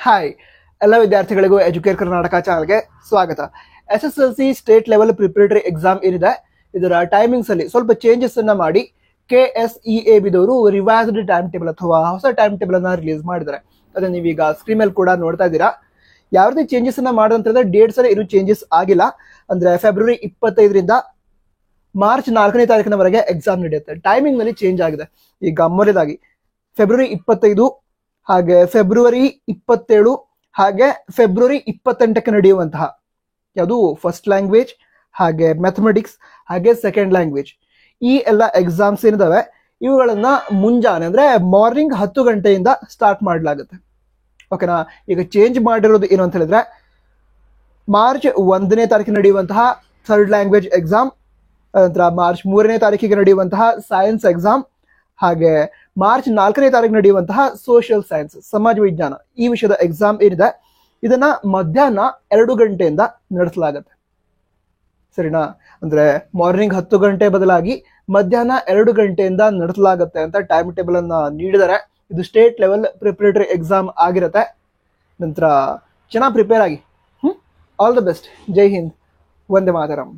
Hi ಎಲ್ಲ ವಿದ್ಯಾರ್ಥಿಗಳಿಗೂ Educare Karnataka ಚಾನಲ್ಗೆ ಸ್ವಾಗತ. SSLC state level preparatory exam ಏನಿದೆ ಇದರ ಟೈಮಿಂಗ್ಸ್ ಅಲ್ಲಿ ಸ್ವಲ್ಪ ಚೇಂಜಸ್ ಅನ್ನ ಮಾಡಿ KSEAB ದವರು ರಿವೈಸ್ಡ್ ಟೈಮ್ ಟೇಬಲ್ ಅಥವಾ ಹೊಸ ಟೈಮ್ ಟೇಬಲ್ ಅನ್ನ ರಿಲೀಸ್ ಮಾಡಿದ್ದಾರೆ. ಅದನ್ನ ನೀವೀಗ ಸ್ಕ್ರೀನ್ ಮೇಲೆ ಕೂಡ ನೋಡ್ತಾ ಇದ್ದೀರಾ. ಯಾವ ರೀತಿ ಚೇಂಜಸ್ ಅನ್ನ ಮಾಡೋದಂತಂದ್ರೆ ಡೇಟ್ಸ್ ಅಲ್ಲಿ ಏನು ಚೇಂಜಸ್ ಆಗಿಲ್ಲ. ಅಂದ್ರೆ ಫೆಬ್ರವರಿ 25ರಿಂದ ಮಾರ್ಚ್ 4ನೇ ತಾರೀಕಿನವರೆಗೆ ಎಕ್ಸಾಮ್ ನಡೆಯುತ್ತೆ. ಟೈಮಿಂಗ್ ನಲ್ಲಿ ಚೇಂಜ್ ಆಗಿದೆ. ಈಗ ಮೊದಲದಾಗಿ ಫೆಬ್ರವರಿ 25 ಹಾಗೆ ಫೆಬ್ರವರಿ 27 ಹಾಗೆ ಫೆಬ್ರವರಿ 28ಕ್ಕೆ ನಡೆಯುವಂತಹ ಯಾವುದು ಫಸ್ಟ್ ಲ್ಯಾಂಗ್ವೇಜ್ ಹಾಗೆ ಮ್ಯಾಥಮೆಟಿಕ್ಸ್ ಹಾಗೆ ಸೆಕೆಂಡ್ ಲ್ಯಾಂಗ್ವೇಜ್ ಈ ಎಲ್ಲ ಎಕ್ಸಾಮ್ಸ್ ಏನಿದಾವೆ ಇವುಗಳನ್ನ ಮುಂಜಾನೆ ಅಂದ್ರೆ ಮಾರ್ನಿಂಗ್ 10 ಗಂಟೆಯಿಂದ ಸ್ಟಾರ್ಟ್ ಮಾಡಲಾಗುತ್ತೆ. ಓಕೆನಾ. ಈಗ ಚೇಂಜ್ ಮಾಡಿರೋದು ಏನು ಅಂತ ಹೇಳಿದ್ರೆ ಮಾರ್ಚ್ 1ನೇ ತಾರೀಕಿಗೆ ನಡೆಯುವಂತಹ ಥರ್ಡ್ ಲ್ಯಾಂಗ್ವೇಜ್ ಎಕ್ಸಾಮ್, ನಂತರ ಮಾರ್ಚ್ 3ನೇ ತಾರೀಕಿಗೆ ನಡೆಯುವಂತಹ ಸೈನ್ಸ್ ಎಕ್ಸಾಮ್ ಹಾಗೆ ಮಾರ್ಚ್ 4ನೇ ತಾರೀಕು ನಡೆಯುವಂತಹ ಸೋಷಿಯಲ್ ಸೈನ್ಸ್ ಸಮಾಜ ವಿಜ್ಞಾನ ಈ ವಿಷಯದ ಎಕ್ಸಾಮ್ ಏನಿದೆ ಇದನ್ನ ಮಧ್ಯಾಹ್ನ 2 ಗಂಟೆಯಿಂದ ನಡೆಸಲಾಗುತ್ತೆ. ಸರಿನಾ. ಅಂದ್ರೆ ಮಾರ್ನಿಂಗ್ 10 ಗಂಟೆ ಬದಲಾಗಿ ಮಧ್ಯಾಹ್ನ 2 ಗಂಟೆಯಿಂದ ನಡೆಸಲಾಗುತ್ತೆ ಅಂತ ಟೈಮ್ ಟೇಬಲ್ ಅನ್ನ ನೀಡಿದರೆ. ಇದು ಸ್ಟೇಟ್ ಲೆವೆಲ್ ಪ್ರಿಪರೇಟರಿ ಎಕ್ಸಾಮ್ ಆಗಿರುತ್ತೆ. ನಂತರ ಚೆನ್ನಾಗಿ ಪ್ರಿಪೇರ್ ಆಗಿ. All the best. ಜೈ ಹಿಂದ್. ವಂದೇ ಮಾತರಂ.